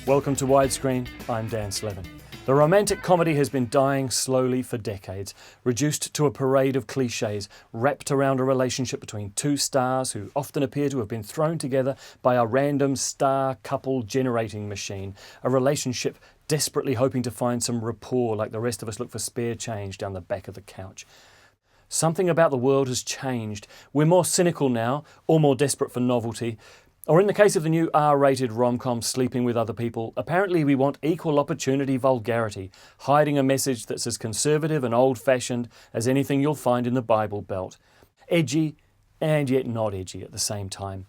Welcome to Widescreen, I'm Dan Slevin. The romantic comedy has been dying slowly for decades, reduced to a parade of cliches wrapped around a relationship between two stars who often appear to have been thrown together by a random star couple generating machine, a relationship desperately hoping to find some rapport like the rest of us look for spare change down the back of the couch. Something about the world has changed. We're more cynical now, or more desperate for novelty. Or in the case of the new R-rated rom-com Sleeping with Other People, apparently we want equal opportunity vulgarity, hiding a message that's as conservative and old-fashioned as anything you'll find in the Bible Belt. Edgy, and yet not edgy at the same time.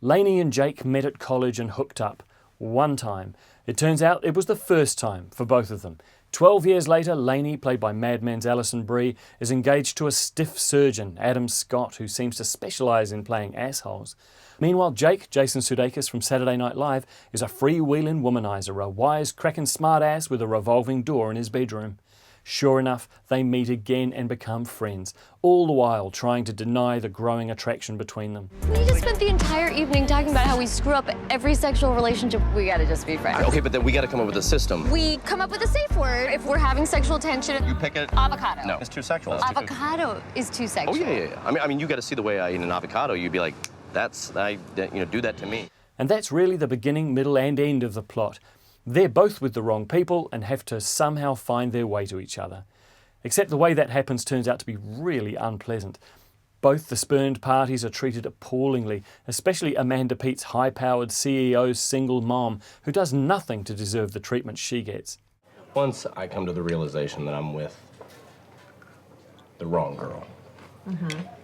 Lainey and Jake met at college and hooked up. One time. It turns out it was the first time for both of them. 12 years later, Lainey, played by Mad Men's Alison Brie, is engaged to a stiff surgeon, Adam Scott, who seems to specialise in playing assholes. Meanwhile, Jake, Jason Sudeikis from Saturday Night Live, is a freewheeling womanizer, a wise-cracking smart-ass with a revolving door in his bedroom. Sure enough, they meet again and become friends, all the while trying to deny the growing attraction between them. We just spent the entire evening talking about how we screw up every sexual relationship. We gotta just be friends. Okay, but then we gotta come up with a system. We come up with a safe word if we're having sexual tension. You pick it. Avocado. No, it's too sexual. Avocado is too sexual. Oh, yeah. I mean, you gotta see the way I eat an avocado. You'd be like, do that to me. And that's really the beginning, middle and end of the plot. They're both with the wrong people and have to somehow find their way to each other. Except the way that happens turns out to be really unpleasant. Both the spurned parties are treated appallingly, especially Amanda Peet's high-powered CEO's single mom, who does nothing to deserve the treatment she gets. Once I come to the realization that I'm with the wrong girl,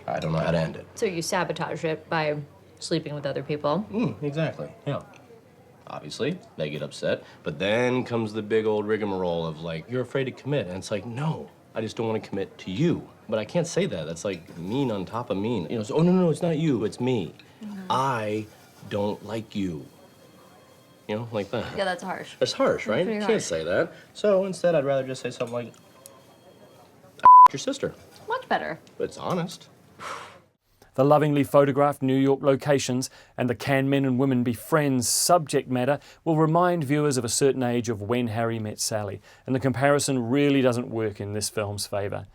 I don't know how to end it. So you sabotage it by sleeping with other people? Exactly, yeah. Obviously, they get upset, but then comes the big old rigmarole of like, you're afraid to commit, and it's like, no, I just don't want to commit to you. But I can't say that. That's like mean on top of mean. You know, so, oh, no, it's not you, it's me. I don't like you. You know, like that. Yeah, that's harsh. That's harsh, right? Pretty You harsh. can't say that. So instead, I'd rather just say something like, your sister. Much better. But it's honest. The lovingly photographed New York locations and the can men and women be friends subject matter will remind viewers of a certain age of When Harry Met Sally, and the comparison really doesn't work in this film's favour.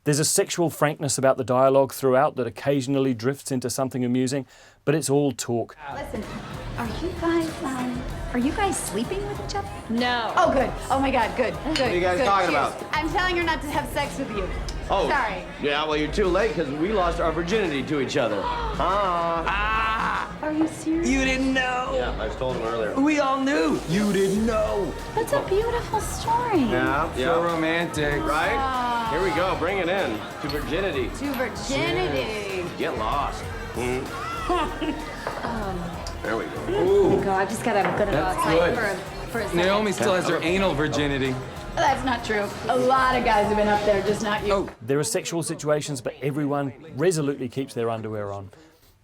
There's a sexual frankness about the dialogue throughout that occasionally drifts into something amusing, but it's all talk. Listen, are you guys sleeping with each other? No. Oh, good. Oh my God, good. What are you guys talking about? I'm telling her not to have sex with you. Oh. Sorry. Yeah, well, you're too late because we lost our virginity to each other. Are you serious? You didn't know. Yeah, I told him earlier. We all knew. You didn't know. That's a beautiful story. Yeah, So romantic. Right? Here we go. Bring it in. To virginity. To virginity. Get lost. There we go. Ooh. Go, I'm gonna go That's outside good. for a second. Naomi still has her anal virginity. That's not true. A lot of guys have been up there, just not you. Oh. There are sexual situations, but everyone resolutely keeps their underwear on.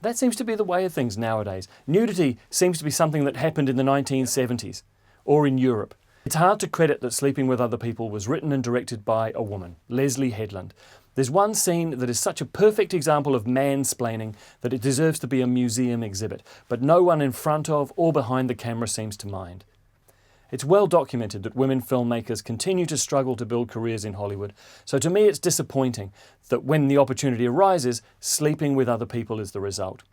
That seems to be the way of things nowadays. Nudity seems to be something that happened in the 1970s, or in Europe. It's hard to credit that Sleeping with Other People was written and directed by a woman, Leslie Headland. There's one scene that is such a perfect example of mansplaining that it deserves to be a museum exhibit, but no one in front of or behind the camera seems to mind. It's well documented that women filmmakers continue to struggle to build careers in Hollywood, so to me it's disappointing that when the opportunity arises, sleeping with other people is the result.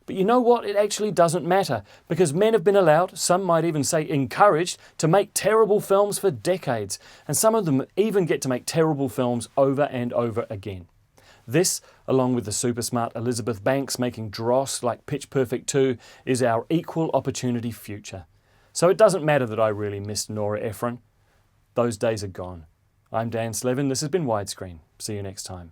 But you know what? It actually doesn't matter, because men have been allowed, some might even say encouraged, to make terrible films for decades, and some of them even get to make terrible films over and over again. This, along with the super smart Elizabeth Banks making dross like Pitch Perfect 2, is our equal opportunity future. So it doesn't matter that I really missed Nora Ephron. Those days are gone. I'm Dan Slevin, this has been Widescreen. See you next time.